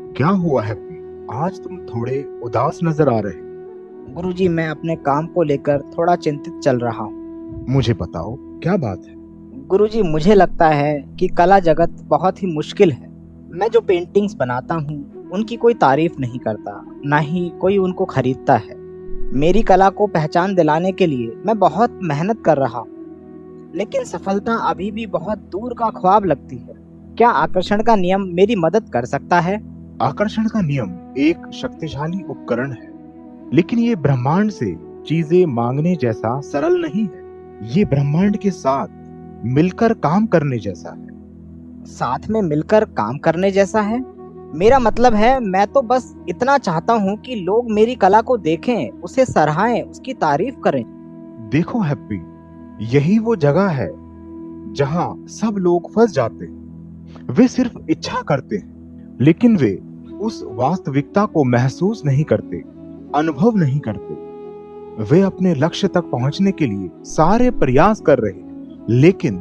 क्या हुआ हैप्पी? आज तुम थोड़े उदास नजर आ रहे। गुरुजी, मैं अपने काम को लेकर थोड़ा चिंतित चल रहा हूँ। मुझे बताओ, क्या बात है? गुरुजी, मुझे लगता है कि कला जगत बहुत ही मुश्किल है। मैं जो पेंटिंग्स बनाता हूँ उनकी कोई तारीफ नहीं करता, ना ही कोई उनको खरीदता है। मेरी कला को पहचान दिलाने के लिए मैं बहुत मेहनत कर रहा हूँ, लेकिन सफलता अभी भी बहुत दूर का ख्वाब लगती है। क्या आकर्षण का नियम मेरी मदद कर सकता है? आकर्षण का नियम एक शक्तिशाली उपकरण है, लेकिन ये ब्रह्मांड से चीजें मांगने जैसा सरल नहीं है। ये ब्रह्मांड के साथ मिलकर काम करने जैसा है। साथ में मिलकर काम करने जैसा है? मेरा मतलब है, मैं तो बस इतना चाहता हूँ कि लोग मेरी कला को देखें, उसे सराहें, उसकी तारीफ करें। देखो हैप्पी, यही वो जगह है जहाँ सब लोग फंस जाते हैं। वे सिर्फ इच्छा करते हैं, लेकिन वे उस वास्तविकता को महसूस नहीं करते, अनुभव नहीं करते। वे अपने लक्ष्य तक पहुंचने के लिए सारे प्रयास कर रहे हैं, लेकिन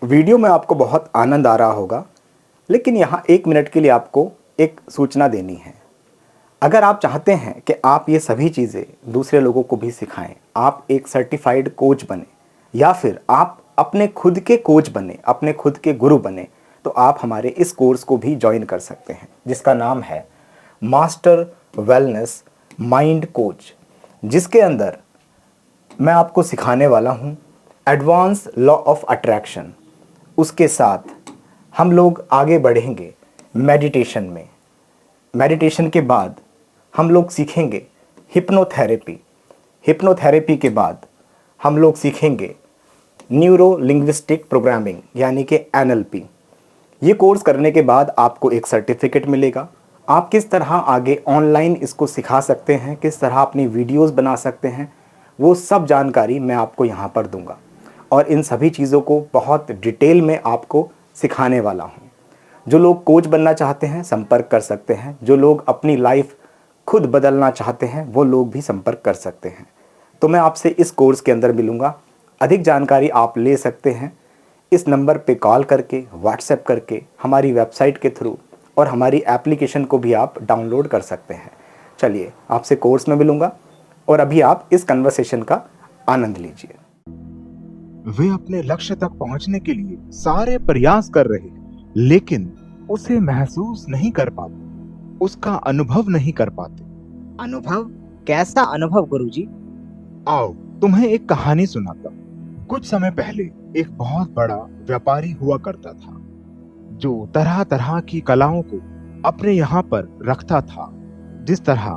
वीडियो में आपको बहुत आनंद आ रहा होगा, लेकिन यहाँ 1 मिनट के लिए आपको एक सूचना देनी है। अगर आप चाहते हैं कि आप ये सभी चीज़ें दूसरे लोगों को भी सिखाएं, आप एक सर्टिफाइड कोच बने या फिर आप अपने खुद के कोच बने, अपने खुद के गुरु बने, तो आप हमारे इस कोर्स को भी ज्वाइन कर सकते हैं, जिसका नाम है मास्टर वेलनेस माइंड कोच, जिसके अंदर मैं आपको सिखाने वाला हूँ एडवांस लॉ ऑफ अट्रैक्शन। उसके साथ हम लोग आगे बढ़ेंगे मेडिटेशन में। मेडिटेशन के बाद हम लोग सीखेंगे हिप्नोथेरेपी। हिप्नोथेरेपी के बाद हम लोग सीखेंगे न्यूरो लिंग्विस्टिक प्रोग्रामिंग यानी कि NLP। ये कोर्स करने के बाद आपको एक सर्टिफिकेट मिलेगा। आप किस तरह आगे ऑनलाइन इसको सिखा सकते हैं, किस तरह अपनी वीडियोस बना सकते हैं, वो सब जानकारी मैं आपको यहाँ पर दूंगा और इन सभी चीज़ों को बहुत डिटेल में आपको सिखाने वाला हूँ। जो लोग कोच बनना चाहते हैं संपर्क कर सकते हैं, जो लोग अपनी लाइफ खुद बदलना चाहते हैं वो लोग भी संपर्क कर सकते हैं। तो मैं आपसे इस कोर्स के अंदर मिलूँगा। अधिक जानकारी आप ले सकते हैं इस नंबर पे कॉल करके, व्हाट्सएप करके, हमारी वेबसाइट के थ्रू, और हमारी एप्लीकेशन को भी आप डाउनलोड कर सकते हैं। चलिए, आपसे कोर्स में मिलूँगा और अभी आप इस कन्वर्सेशन का आनंद लीजिए। वे अपने लक्ष्य तक पहुंचने के लिए सारे प्रयास कर रहे हैं, लेकिन उसे महसूस नहीं कर पाते, उसका अनुभव नहीं कर पाते। अनुभव? कैसा अनुभव गुरुजी? आओ, तुम्हें एक कहानी सुनाता हूँ। कुछ समय पहले एक बहुत बड़ा व्यापारी हुआ करता था, जो तरह तरह की कलाओं को अपने यहाँ पर रखता था। जिस तरह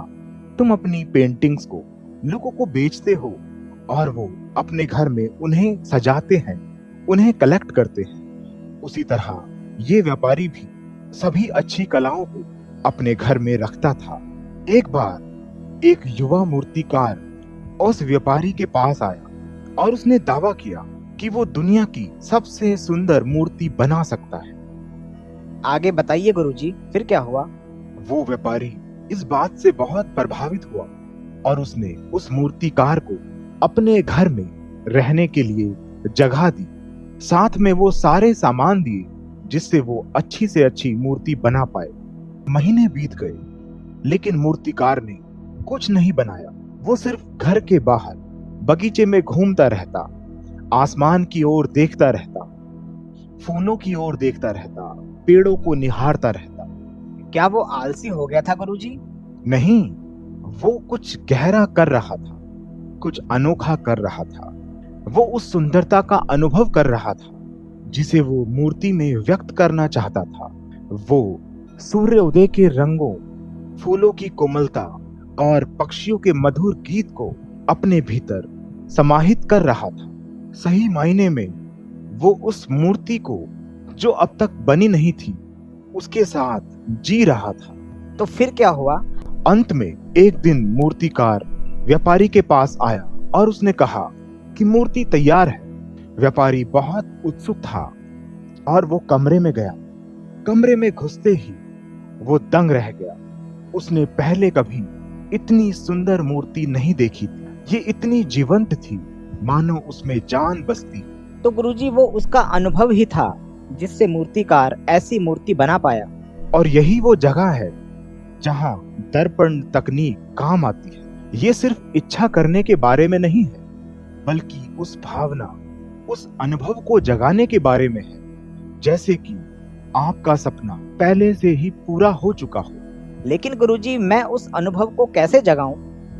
तुम अपनी पेंटिंग्स को लोगों को बेचते हो और वो अपने घर में उन्हें सजाते हैं, उन्हें कलेक्ट करते हैं, उसी तरह ये व्यापारी भी सभी अच्छी कलाओं को अपने घर में रखता था। एक बार एक युवा मूर्तिकार उस व्यापारी के पास आया और उसने दावा किया कि वो दुनिया की सबसे सुंदर मूर्ति बना सकता है। आगे बताइए गुरुजी, फिर क्या हुआ? वो व्यापारी इस बात से बहुत प्रभावित हुआ और उसने उस मूर्तिकार को अपने घर में रहने के लिए जगह दी। साथ में वो सारे सामान दिए जिससे वो अच्छी से अच्छी मूर्ति बना पाए। महीने बीत गए, लेकिन मूर्तिकार ने कुछ नहीं बनाया। वो सिर्फ घर के बाहर बगीचे में घूमता रहता, आसमान की ओर देखता रहता, फूलों की ओर देखता रहता, पेड़ों को निहारता रहता। क्या वो आलसी हो गया था गुरुजी? नहीं, वो कुछ गहरा कर रहा था, कुछ अनोखा कर रहा था। वो उस सुंदरता का अनुभव कर रहा था जिसे वो मूर्ति में व्यक्त करना चाहता था। वो सूर्योदय के रंगों, फूलों की कोमलता और पक्षियों के मधुर गीत को अपने भीतर समाहित कर रहा था। सही मायने में वो उस मूर्ति को, जो अब तक बनी नहीं थी, उसके साथ जी रहा था। तो फिर क्या हुआ? अंत में एक दिन मूर्तिकार व्यापारी के पास आया और उसने कहा कि मूर्ति तैयार है। व्यापारी बहुत उत्सुक था और वो कमरे में गया। कमरे में घुसते ही वो दंग रह गया। उसने पहले कभी इतनी सुंदर मूर्ति नहीं देखी थी। ये इतनी जीवंत थी, मानो उसमें जान बसती। तो गुरुजी, वो उसका अनुभव ही था जिससे मूर्तिकार ऐसी मूर्ति बना पाया। और यही वो जगह है जहां दर्पण तकनीक काम आती है। ये सिर्फ इच्छा करने के बारे में नहीं है, बल्कि उस भावना, उस अनुभव को जगाने के बारे में है, जैसे कि आपका सपना पहले से ही पूरा हो चुका हो। लेकिन गुरुजी, मैं उस अनुभव को कैसे जगाऊं?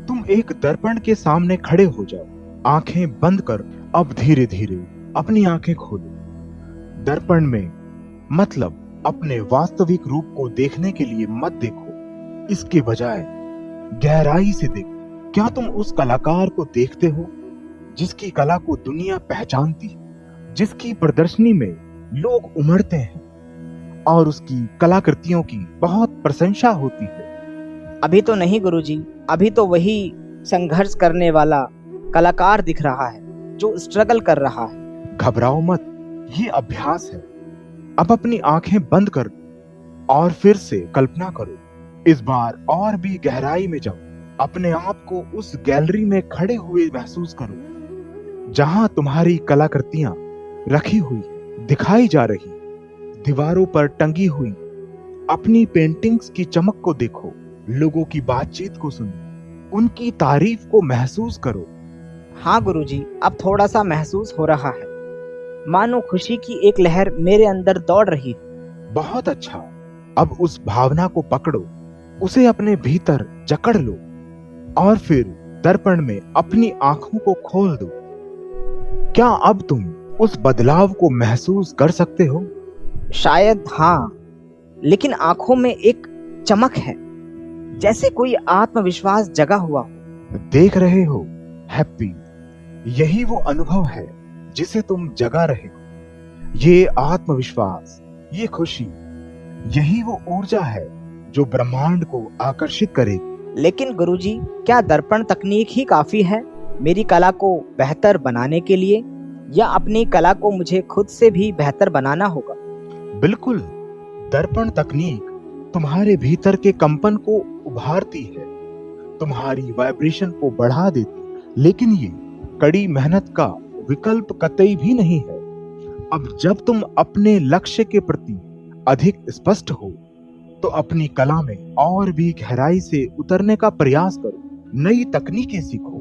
तुम एक दर्पण के सामने खड़े हो जाओ, आंखें बंद कर। अब धीरे धीरे अपनी आंखें खोलो। दर्पण में मतलब अपने वास्तविक रूप को देखने के लिए मत देखो, इसके बजाय गहराई से देखो। क्या तुम उस कलाकार को देखते हो जिसकी कला को दुनिया पहचानती है, जिसकी प्रदर्शनी में लोग उमड़ते हैं और उसकी कलाकृतियों की बहुत प्रशंसा होती है? अभी तो नहीं गुरुजी, अभी तो वही संघर्ष करने वाला कलाकार दिख रहा है जो स्ट्रगल कर रहा है। घबराओ मत, ये अभ्यास है। अब अपनी आंखें बंद कर और फिर से कल्पना करो। इस बार और भी गहराई में जाओ। अपने आप को उस गैलरी में खड़े हुए महसूस करो जहां तुम्हारी कलाकृतियां रखी हुई दिखाई जा रही, दीवारों पर टंगी हुई। अपनी पेंटिंग्स की चमक को देखो, लोगों की बातचीत को सुनो, उनकी तारीफ को महसूस करो। हाँ गुरुजी, अब थोड़ा सा महसूस हो रहा है, मानो खुशी की एक लहर मेरे अंदर दौड़ रही है। बहुत अच्छा। अब उस भावना को पकड़ो, उसे अपने भीतर जकड़ लो और फिर दर्पण में अपनी आंखों को खोल दो। क्या अब तुम उस बदलाव को महसूस कर सकते हो? शायद हाँ, लेकिन आंखों में एक चमक है, जैसे कोई आत्मविश्वास जगा हुआ हो। देख रहे हो हैप्पी, यही वो अनुभव है जिसे तुम जगा रहे हो। ये आत्मविश्वास, ये खुशी, यही वो ऊर्जा है जो ब्रह्मांड को आकर्षित करेगी। लेकिन गुरुजी, क्या दर्पण तकनीक ही काफी है मेरी कला को बेहतर बनाने के लिए, या अपनी कला को मुझे खुद से भी बेहतर बनाना होगा? बिल्कुल, दर्पण तकनीक तुम्हारे भीतर के कंपन को उभारती है, तुम्हारी वाइब्रेशन को बढ़ा देती, लेकिन ये कड़ी मेहनत का विकल्प कतई भी नहीं है। अब जब तुम अपने लक्ष्य के प्रति अधिक स्पष्ट हो, तो अपनी कला में और भी गहराई से उतरने का प्रयास करो। नई तकनीकें सीखो,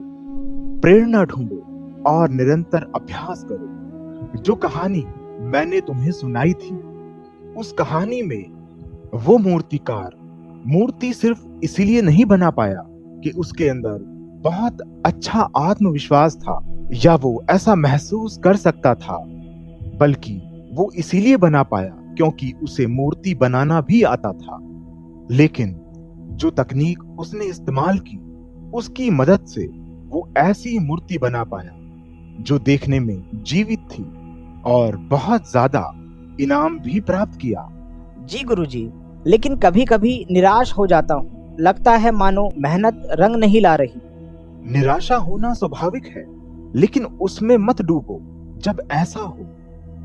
प्रेरणा ढूंढो और निरंतर अभ्यास करो। जो कहानी मैंने तुम्हें सुनाई थी, उस कहानी में वो मूर्तिकार मूर्ति सिर्फ इसीलिए नहीं बना पाया कि उसके अंदर बहुत अच्छा आत्मविश्वास था या वो ऐसा महसूस कर सकता था, बल्कि वो इसीलिए बना पाया क्योंकि उसे मूर्ति बनाना भी आता था। लेकिन जो तकनीक उसने इस्तेमाल की, उसकी मदद से वो ऐसी मूर्ति बना पाया जो देखने में जीवित थी और बहुत ज्यादा इनाम भी प्राप्त किया। जी गुरुजी, लेकिन कभी कभी निराश हो जाता हूँ, लगता है मानो मेहनत रंग नहीं ला रही। निराशा होना स्वाभाविक है, लेकिन उसमें मत डूबो। जब ऐसा हो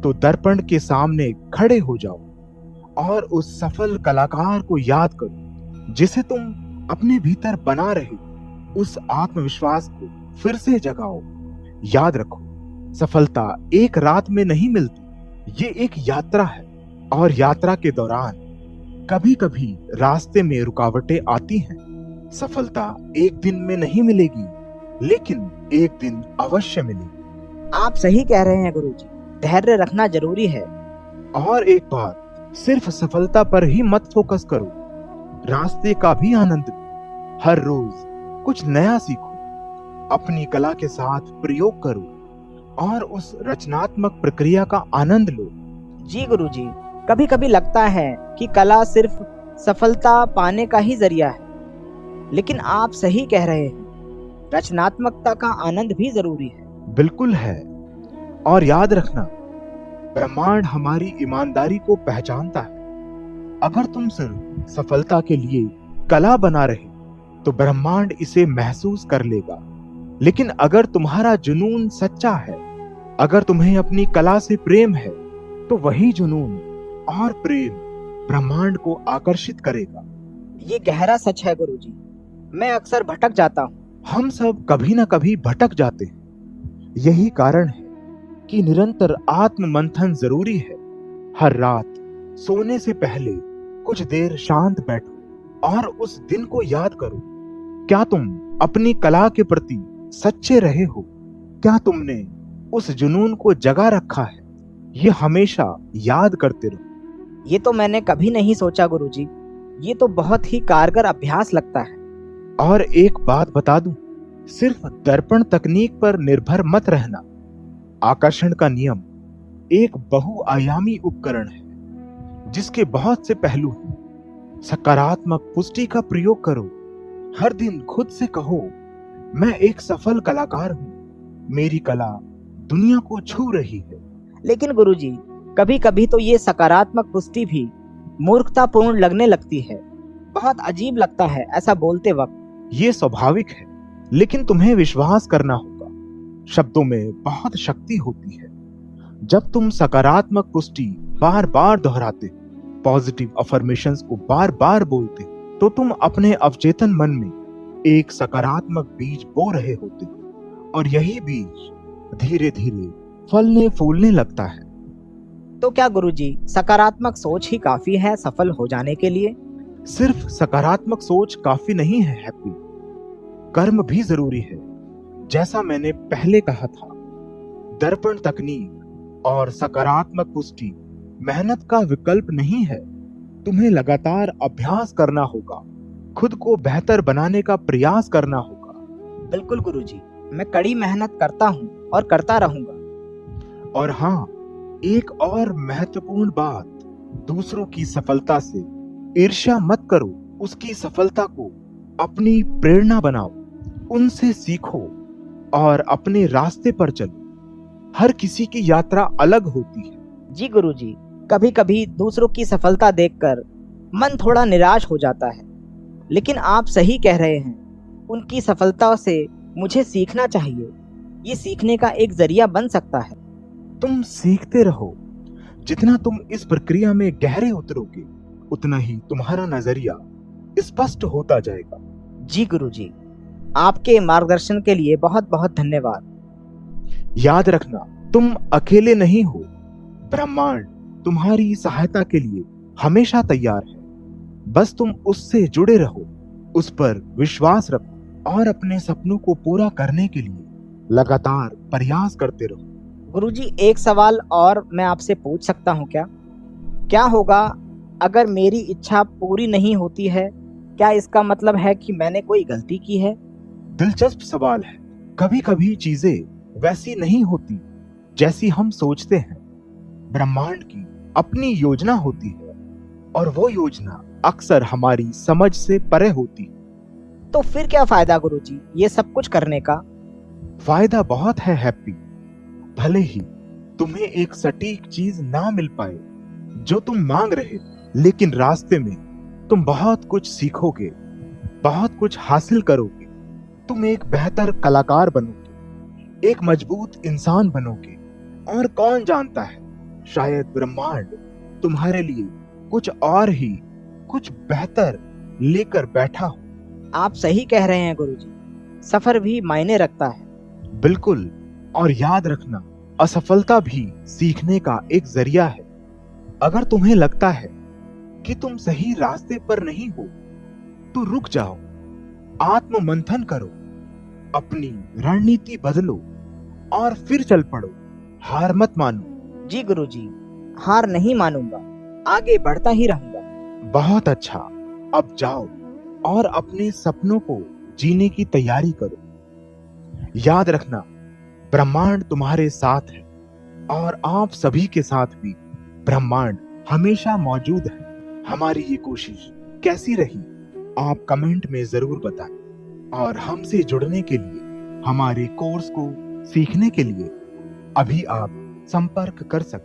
तो दर्पण के सामने खड़े हो जाओ और उस सफल कलाकार को याद करो जिसे तुम अपने भीतर बना रहे। उस आत्मविश्वास को फिर से जगाओ। याद रखो, सफलता एक रात में नहीं मिलती, ये एक यात्रा है और यात्रा के दौरान कभी कभी रास्ते में रुकावटें आती हैं। सफलता एक दिन में नहीं मिलेगी, लेकिन एक दिन अवश्य मिलेगी। आप सही कह रहे हैं गुरुजी, धैर्य रखना जरूरी है। और एक बात, सिर्फ सफलता पर ही मत फोकस करो, रास्ते का भी आनंद लो। हर रोज कुछ नया सीखो, अपनी कला के साथ प्रयोग करो और उस रचनात्मक प्रक्रिया का आनंद लो। जी गुरुजी, कभी कभी लगता है कि कला सिर्फ सफलता पाने का ही जरिया है, लेकिन आप सही कह रहे हैं, रचनात्मकता का आनंद भी जरूरी है। बिल्कुल है। और याद रखना, ब्रह्मांड हमारी ईमानदारी को पहचानता है। अगर तुम सिर्फ सफलता के लिए कला बना रहे तो ब्रह्मांड इसे महसूस कर लेगा, लेकिन अगर तुम्हारा जुनून सच्चा है, अगर तुम्हें अपनी कला से प्रेम है, तो वही जुनून और प्रेम ब्रह्मांड को आकर्षित करेगा। ये गहरा सच है गुरुजी, मैं अक्सर भटक जाता हूँ। हम सब कभी ना कभी भटक जाते हैं। यही कारण है कि निरंतर आत्म मंथन जरूरी है। हर रात सोने से पहले कुछ देर शांत बैठो और उस दिन को याद करो। क्या तुम अपनी कला के प्रति सच्चे रहे हो? क्या तुमने उस जुनून को जगा रखा है? ये हमेशा याद करते रहो। ये तो मैंने कभी नहीं सोचा गुरुजी। ये तो बहुत ही कारगर अभ्यास लगता है। और एक बात बता दूं, सिर्फ दर्पण तकनीक पर निर्भर मत रहना। आकर्षण का नियम एक बहुआयामी उपकरण है जिसके बहुत से पहलू हैं। सकारात्मक पुष्टि का प्रयोग करो। हर दिन खुद से कहो, मैं एक सफल कलाकार हूं, मेरी कला दुनिया को छू रही है। लेकिन गुरुजी, कभी कभी तो ये सकारात्मक पुष्टि भी मूर्खतापूर्ण लगने लगती है। बहुत अजीब लगता है ऐसा बोलते वक्त। ये स्वाभाविक है, लेकिन तुम्हें विश्वास करना होगा। शब्दों में बहुत शक्ति होती है। जब तुम सकारात्मक पुष्टि बार बार दोहराते हो, पॉजिटिव अफर्मेशंस को बार बार बोलते हो, तो तुम अपने अवचेतन मन में एक सकारात्मक बीज बो रहे होते हो और यही बीज धीरे धीरे फलने फूलने लगता है। तो क्या गुरुजी, सकारात्मक सोच ही काफी है सफल हो जाने के लिए? सिर्फ सकारात्मक सोच काफी नहीं है हैप्पी, कर्म भी जरूरी है। जैसा मैंने पहले कहा था, दर्पण तकनीक और सकारात्मक पुष्टि मेहनत का विकल्प नहीं है। तुम्हें लगातार अभ्यास करना होगा, खुद को बेहतर बनाने का प्रयास करना होगा। बिल्कुल गुरुजी, मैं कड़ी मेहनत करता हूँ और करता रहूंगा। और हाँ, एक और महत्वपूर्ण बात, दूसरों की सफलता से ईर्ष्या मत करो। उसकी सफलता को अपनी प्रेरणा बनाओ, उनसे सीखो और अपने रास्ते पर चलो। हर किसी की यात्रा अलग होती है। जी गुरुजी, कभी कभी दूसरों की सफलता देखकर मन थोड़ा निराश हो जाता है, लेकिन आप सही कह रहे हैं। उनकी सफलता से मुझे सीखना चाहिए। ये सीखने का एक जरिया बन सकता है। तुम सीखते रहो। जितना तुम इस प्रक्रिया में गहरे उतरोगे, उतना ही तुम्हारा नजरिया स्पष्ट होता जाएगा। जी गुरुजी, आपके मार्गदर्शन के लिए बहुत बहुत धन्यवाद। याद रखना, तुम अकेले नहीं हो। ब्रह्मांड तुम्हारी सहायता के लिए हमेशा तैयार है। बस तुम उससे जुड़े रहो, उस पर विश्वास रखो और अपने सपनों को पूरा करने के लिए लगातार प्रयास करते रहो। गुरुजी, एक सवाल और मैं आपसे पूछ सकता हूँ क्या? क्या होगा अगर मेरी इच्छा पूरी नहीं होती है? क्या इसका मतलब है कि मैंने कोई गलती की है? दिलचस्प सवाल है। कभी कभी चीजें वैसी नहीं होती जैसी हम सोचते हैं। ब्रह्मांड की अपनी योजना होती है और वो योजना अक्सर हमारी समझ से परे होती है। तो फिर क्या फायदा गुरुजी ये सब कुछ करने का? फायदा बहुत है हैप्पी। भले ही तुम्हें एक सटीक चीज ना मिल पाए जो तुम मांग रहे हो, लेकिन रास्ते में तुम बहुत कुछ सीखोगे, बहुत कुछ हासिल करोगे। तुम एक बेहतर कलाकार बनोगे, एक मजबूत इंसान बनोगे और कौन जानता है, शायद ब्रह्मांड तुम्हारे लिए कुछ और ही कुछ बेहतर लेकर बैठा हो। आप सही कह रहे हैं गुरुजी, सफर भी मायने रखता है। बिल्कुल। और याद रखना, असफलता भी सीखने का एक जरिया है। अगर तुम्हें लगता है कि तुम सही रास्ते पर नहीं हो, तो रुक जाओ, आत्म मंथन करो, अपनी रणनीति बदलो और फिर चल पड़ो। हार मत मानो। जी गुरुजी, हार नहीं मानूंगा, आगे बढ़ता ही रहूंगा। बहुत अच्छा। अब जाओ और अपने सपनों को जीने की तैयारी करो। याद रखना, ब्रह्मांड तुम्हारे साथ है और आप सभी के साथ भी ब्रह्मांड हमेशा मौजूद है। हमारी ये कोशिश कैसी रही, आप कमेंट में जरूर बताएं। और हमसे जुड़ने के लिए, हमारे कोर्स को सीखने के लिए अभी आप संपर्क कर सकते हैं।